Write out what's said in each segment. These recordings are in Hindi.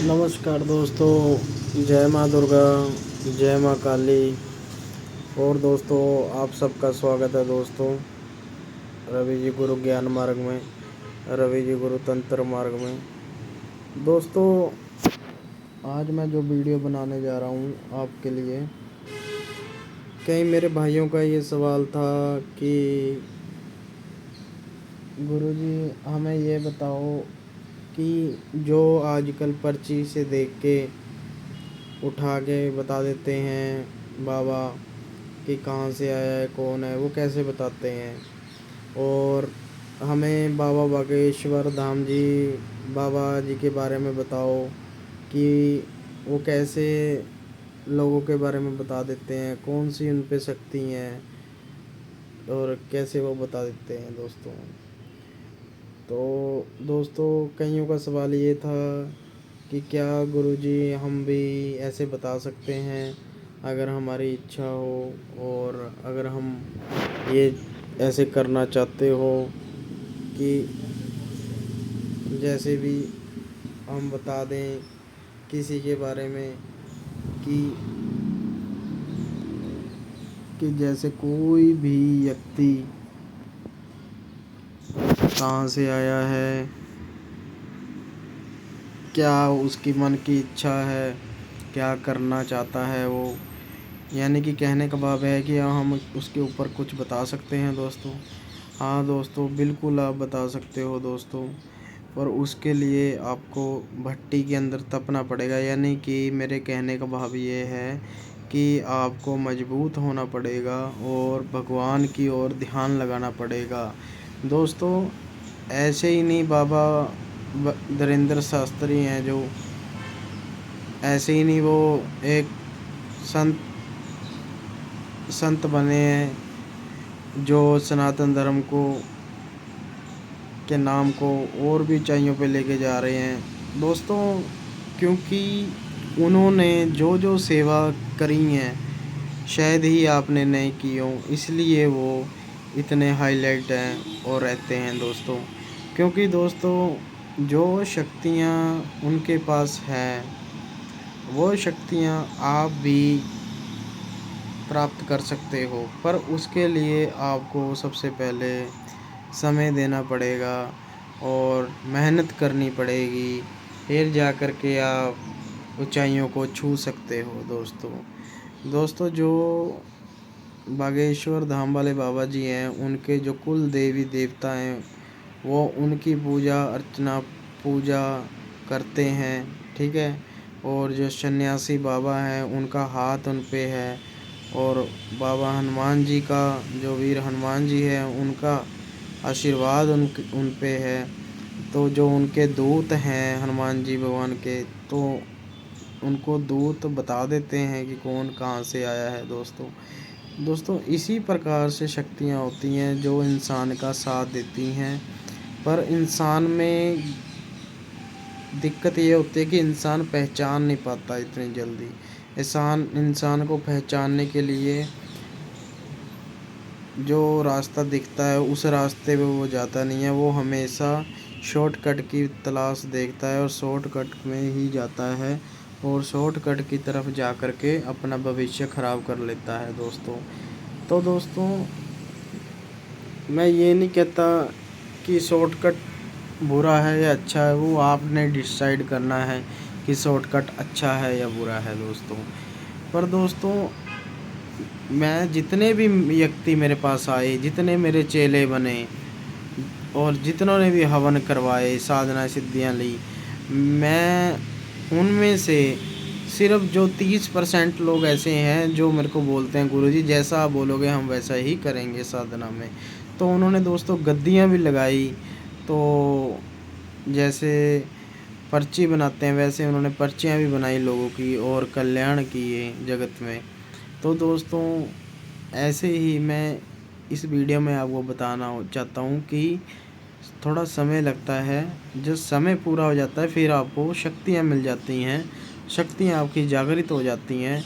नमस्कार दोस्तों, जय माँ दुर्गा, जय माँ काली। और दोस्तों, आप सबका स्वागत है दोस्तों रवि जी गुरु ज्ञान मार्ग में, रवि जी गुरु तंत्र मार्ग में। दोस्तों, आज मैं जो वीडियो बनाने जा रहा हूँ आपके लिए, कई मेरे भाइयों का ये सवाल था कि गुरुजी हमें ये बताओ कि जो आजकल पर्ची से देख के उठा के बता देते हैं बाबा कि कहाँ से आया है, कौन है, वो कैसे बताते हैं। और हमें बाबा बागेश्वर धाम जी, बाबा जी के बारे में बताओ कि वो कैसे लोगों के बारे में बता देते हैं, कौन सी उन पे शक्ति हैं और कैसे वो बता देते हैं दोस्तों। तो दोस्तों, कईयों का सवाल ये था कि क्या गुरुजी हम भी ऐसे बता सकते हैं अगर हमारी इच्छा हो, और अगर हम ये ऐसे करना चाहते हो कि जैसे भी हम बता दें किसी के बारे में कि जैसे कोई भी व्यक्ति कहाँ से आया है, क्या उसकी मन की इच्छा है, क्या करना चाहता है वो, यानी कि कहने का भाव है कि हम उसके ऊपर कुछ बता सकते हैं दोस्तों। हाँ दोस्तों, बिल्कुल आप बता सकते हो दोस्तों, पर उसके लिए आपको भट्टी के अंदर तपना पड़ेगा। यानी कि मेरे कहने का भाव ये है कि आपको मजबूत होना पड़ेगा और भगवान की ओर ध्यान लगाना पड़ेगा दोस्तों। ऐसे ही नहीं, बाबा धीरेंद्र शास्त्री हैं जो, ऐसे ही नहीं वो एक संत संत बने हैं जो सनातन धर्म को के नाम को और भी ऊंचाइयों पे लेके जा रहे हैं दोस्तों। क्योंकि उन्होंने जो जो सेवा करी हैं शायद ही आपने नहीं की हो, इसलिए वो इतने हाईलाइट हैं और रहते हैं दोस्तों। क्योंकि दोस्तों, जो शक्तियाँ उनके पास हैं वो शक्तियाँ आप भी प्राप्त कर सकते हो, पर उसके लिए आपको सबसे पहले समय देना पड़ेगा और मेहनत करनी पड़ेगी, फिर जा कर के आप ऊंचाइयों को छू सकते हो दोस्तों। दोस्तों, जो बागेश्वर धाम वाले बाबा जी हैं, उनके जो कुल देवी देवता हैं वो उनकी पूजा अर्चना पूजा करते हैं, ठीक है। और जो सन्यासी बाबा हैं उनका हाथ उन पे है, और बाबा हनुमान जी का, जो वीर हनुमान जी हैं, उनका आशीर्वाद उन पे है। तो जो उनके दूत हैं हनुमान जी भगवान के, तो उनको दूत बता देते हैं कि कौन कहाँ से आया है दोस्तों। दोस्तों, इसी प्रकार से शक्तियाँ होती हैं जो इंसान का साथ देती हैं, पर इंसान में दिक्कत ये होती है कि इंसान पहचान नहीं पाता इतनी जल्दी। इंसान को पहचानने के लिए जो रास्ता दिखता है उस रास्ते पे वो जाता नहीं है, वो हमेशा शॉर्टकट की तलाश देखता है और शॉर्टकट में ही जाता है, और शॉर्टकट की तरफ जा कर के अपना भविष्य ख़राब कर लेता है दोस्तों। तो दोस्तों, मैं ये नहीं कहता कि शॉर्टकट बुरा है या अच्छा है, वो आपने डिसाइड करना है कि शॉर्टकट अच्छा है या बुरा है दोस्तों। पर दोस्तों, मैं जितने भी व्यक्ति मेरे पास आए, जितने मेरे चेले बने और जितनों ने भी हवन करवाए, साधना सिद्धियाँ ली, मैं उनमें से सिर्फ जो 30% लोग ऐसे हैं जो मेरे को बोलते हैं गुरुजी जैसा आप बोलोगे हम वैसा ही करेंगे साधना में। तो उन्होंने दोस्तों गद्दियाँ भी लगाई, तो जैसे पर्ची बनाते हैं वैसे उन्होंने पर्चियाँ भी बनाई लोगों की और कल्याण किए जगत में। तो दोस्तों, ऐसे ही मैं इस वीडियो में आपको बताना चाहता हूँ कि थोड़ा समय लगता है, जब समय पूरा हो जाता है फिर आपको शक्तियाँ मिल जाती हैं, शक्तियाँ आपकी जागृत हो जाती हैं,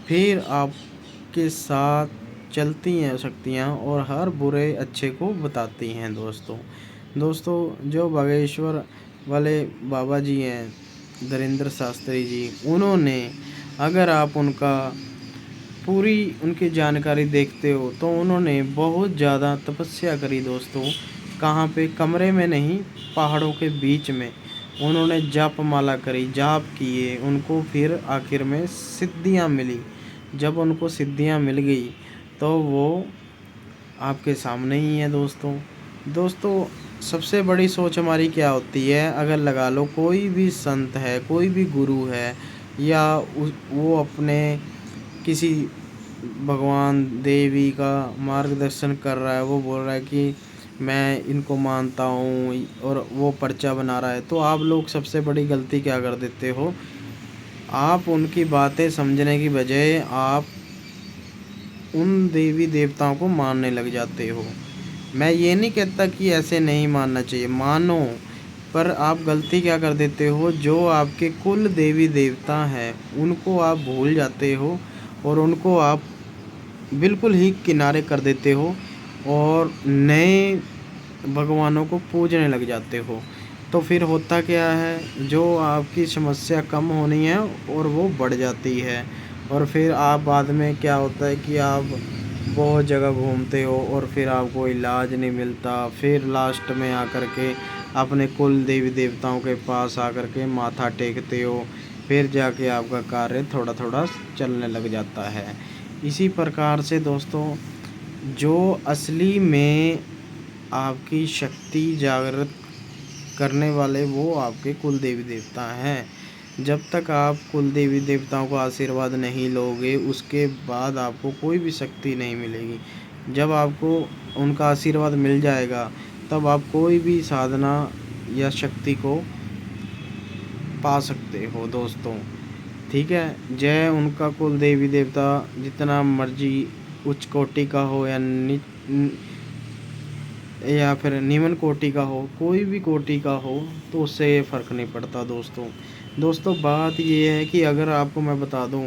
फिर आपके साथ चलती हैं शक्तियाँ और हर बुरे अच्छे को बताती हैं दोस्तों। दोस्तों, जो बागेश्वर वाले बाबा जी हैं धीरेन्द्र शास्त्री जी, उन्होंने, अगर आप उनका पूरी उनकी जानकारी देखते हो तो उन्होंने बहुत ज़्यादा तपस्या करी दोस्तों। कहाँ पे? कमरे में नहीं, पहाड़ों के बीच में उन्होंने जाप माला करी, जाप किए, उनको फिर आखिर में सिद्धियाँ मिली। जब उनको सिद्धियाँ मिल गई तो वो आपके सामने ही है दोस्तों। दोस्तों, सबसे बड़ी सोच हमारी क्या होती है? अगर लगा लो कोई भी संत है, कोई भी गुरु है, या वो अपने किसी भगवान देवी का मार्गदर्शन कर रहा है, वो बोल रहा है कि मैं इनको मानता हूँ, और वो पर्चा बना रहा है, तो आप लोग सबसे बड़ी गलती क्या कर देते हो? आप उनकी बातें समझने की बजाय आप उन देवी देवताओं को मानने लग जाते हो। मैं ये नहीं कहता कि ऐसे नहीं मानना चाहिए, मानो, पर आप गलती क्या कर देते हो? जो आपके कुल देवी देवता हैं उनको आप भूल जाते हो, और उनको आप बिल्कुल ही किनारे कर देते हो, और नए भगवानों को पूजने लग जाते हो। तो फिर होता क्या है? जो आपकी समस्या कम होनी है और वो बढ़ जाती है, और फिर आप बाद में क्या होता है कि आप बहुत जगह घूमते हो और फिर आपको इलाज नहीं मिलता। फिर लास्ट में आकर के अपने कुल देवी देवताओं के पास आकर के माथा टेकते हो, फिर जाके आपका कार्य थोड़ा थोड़ा चलने लग जाता है। इसी प्रकार से दोस्तों, जो असली में आपकी शक्ति जागृत करने वाले वो आपके कुल देवी देवता हैं। जब तक आप कुल देवी देवताओं का आशीर्वाद नहीं लोगे, उसके बाद आपको कोई भी शक्ति नहीं मिलेगी। जब आपको उनका आशीर्वाद मिल जाएगा, तब आप कोई भी साधना या शक्ति को पा सकते हो दोस्तों। ठीक है? जय उनका कुल देवी देवता जितना मर्जी उच्च कोटि का हो या फिर निम्न कोटि का हो, कोई भी कोटि का हो, तो उससे फ़र्क नहीं पड़ता दोस्तों। दोस्तों, बात ये है कि अगर आपको मैं बता दूं,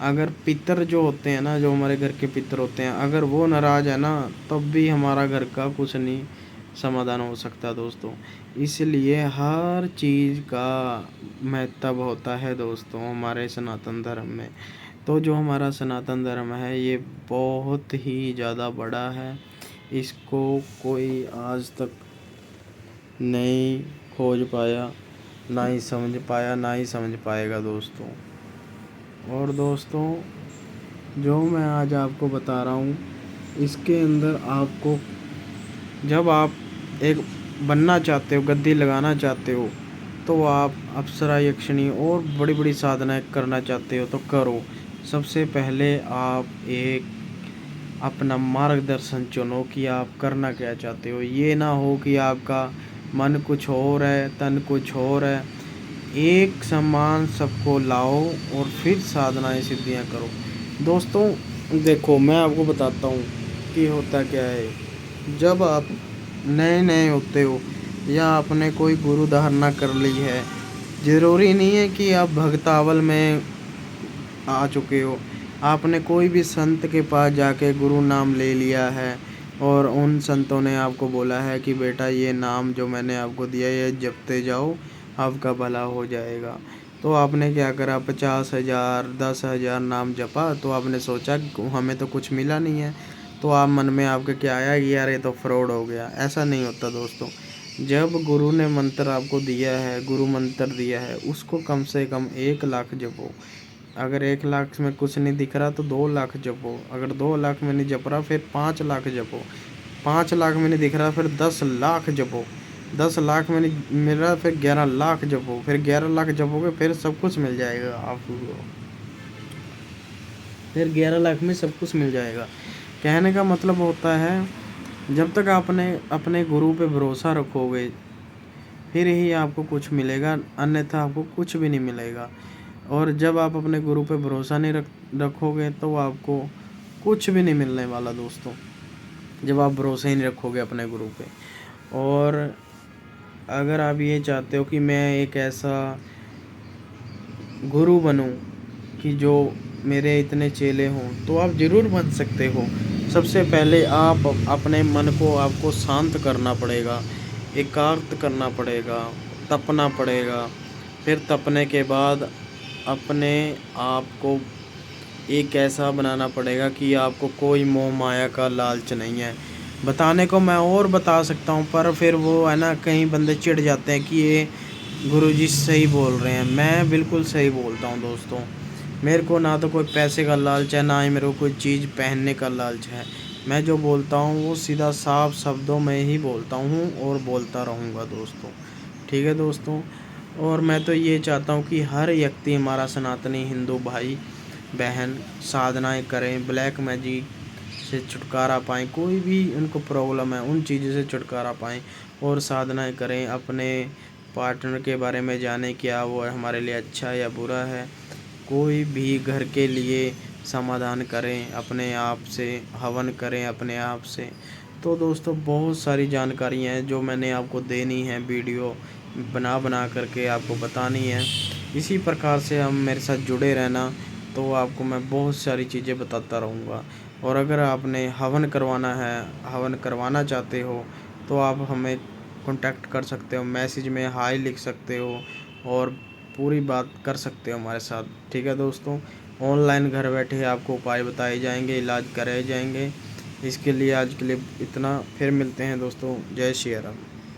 अगर पितर जो होते हैं ना, जो हमारे घर के पितर होते हैं, अगर वो नाराज़ है ना, तब भी हमारा घर का कुछ नहीं समाधान हो सकता दोस्तों। इसलिए हर चीज़ का महत्व होता है दोस्तों हमारे सनातन धर्म में। तो जो हमारा सनातन धर्म है ये बहुत ही ज़्यादा बड़ा है। इसको कोई आज तक नहीं खोज पाया, ना ही समझ पाया, ना ही समझ पाएगा दोस्तों। और दोस्तों, जो मैं आज आपको बता रहा हूँ, इसके अंदर आपको, जब आप एक बनना चाहते हो, गद्दी लगाना चाहते हो, तो आप अप्सरा, यक्षिणी और बड़ी बड़ी साधनाएं करना चाहते हो तो करो। सबसे पहले आप एक अपना मार्गदर्शन चुनो कि आप करना क्या चाहते हो। ये ना हो कि आपका मन कुछ और है, तन कुछ और है। एक समान सबको लाओ और फिर साधनाएं सिद्धियां करो। दोस्तों देखो, मैं आपको बताता हूँ कि होता क्या है। जब आप नए नए होते हो या आपने कोई गुरु धारणा कर ली है, ज़रूरी नहीं है कि आप भक्तावल में आ चुके हो। आपने कोई भी संत के पास जाके गुरु नाम ले लिया है, और उन संतों ने आपको बोला है कि बेटा ये नाम जो मैंने आपको दिया ये जपते जाओ, आपका भला हो जाएगा। तो आपने क्या करा, 50,000 10,000 नाम जपा, तो आपने सोचा हमें तो कुछ मिला नहीं है। तो आप मन में आपके क्या आया कि यार ये तो फ्रॉड हो गया। ऐसा नहीं होता दोस्तों। जब गुरु ने मंत्र आपको दिया है, गुरु मंत्र दिया है, उसको कम से कम 1 लाख जपो। अगर 1 लाख में कुछ नहीं दिख रहा तो 2 लाख जपो। अगर 2 लाख में नहीं जप रहा फिर 5 लाख जपो। 5 लाख में नहीं दिख रहा फिर 10 लाख जपो। 10 लाख में नहीं मिल रहा फिर 11 लाख जपो। फिर 11 लाख जपोगे फिर सब कुछ मिल जाएगा आपको। फिर 11 लाख में सब कुछ मिल जाएगा। कहने का मतलब होता है, जब तक आपने अपने गुरु पे भरोसा रखोगे फिर ही आपको कुछ मिलेगा, अन्यथा आपको कुछ भी नहीं मिलेगा। और जब आप अपने गुरु पे भरोसा नहीं रखोगे तो आपको कुछ भी नहीं मिलने वाला दोस्तों, जब आप भरोसा ही नहीं रखोगे अपने गुरु पे। और अगर आप ये चाहते हो कि मैं एक ऐसा गुरु बनूं कि जो मेरे इतने चेले हों, तो आप ज़रूर बन सकते हो। सबसे पहले आप अपने मन को आपको शांत करना पड़ेगा, एकाग्र करना पड़ेगा, तपना पड़ेगा। फिर तपने के बाद अपने आप को एक ऐसा बनाना पड़ेगा कि आपको कोई मोह माया का लालच नहीं है। बताने को मैं और बता सकता हूँ, पर फिर वो है ना, कई बंदे चिढ़ जाते हैं कि ये गुरुजी सही बोल रहे हैं। मैं बिल्कुल सही बोलता हूँ दोस्तों। मेरे को ना तो कोई पैसे का लालच है, ना ही मेरे को कोई चीज़ पहनने का लालच है। मैं जो बोलता हूँ वो सीधा साफ शब्दों में ही बोलता हूँ और बोलता रहूँगा दोस्तों। ठीक है दोस्तों। और मैं तो ये चाहता हूँ कि हर व्यक्ति, हमारा सनातनी हिंदू भाई बहन साधनाएँ करें, ब्लैक मैजिक से छुटकारा पाएँ, कोई भी उनको प्रॉब्लम है उन चीज़ों से छुटकारा पाएँ और साधनाएँ करें। अपने पार्टनर के बारे में जानें, क्या वो हमारे लिए अच्छा है या बुरा है। कोई भी घर के लिए समाधान करें अपने आप से, हवन करें अपने आप से। तो दोस्तों बहुत सारी जानकारियाँ हैं जो मैंने आपको देनी है, वीडियो बना बना करके आपको बतानी है। इसी प्रकार से हम मेरे साथ जुड़े रहना, तो आपको मैं बहुत सारी चीज़ें बताता रहूँगा। और अगर आपने हवन करवाना है, हवन करवाना चाहते हो, तो आप हमें कॉन्टैक्ट कर सकते हो, मैसेज में हाय लिख सकते हो और पूरी बात कर सकते हो हमारे साथ। ठीक है दोस्तों। ऑनलाइन घर बैठे आपको उपाय बताए जाएंगे, इलाज कराए जाएंगे। इसके लिए आज के लिए इतना, फिर मिलते हैं दोस्तों। जय श्री राम।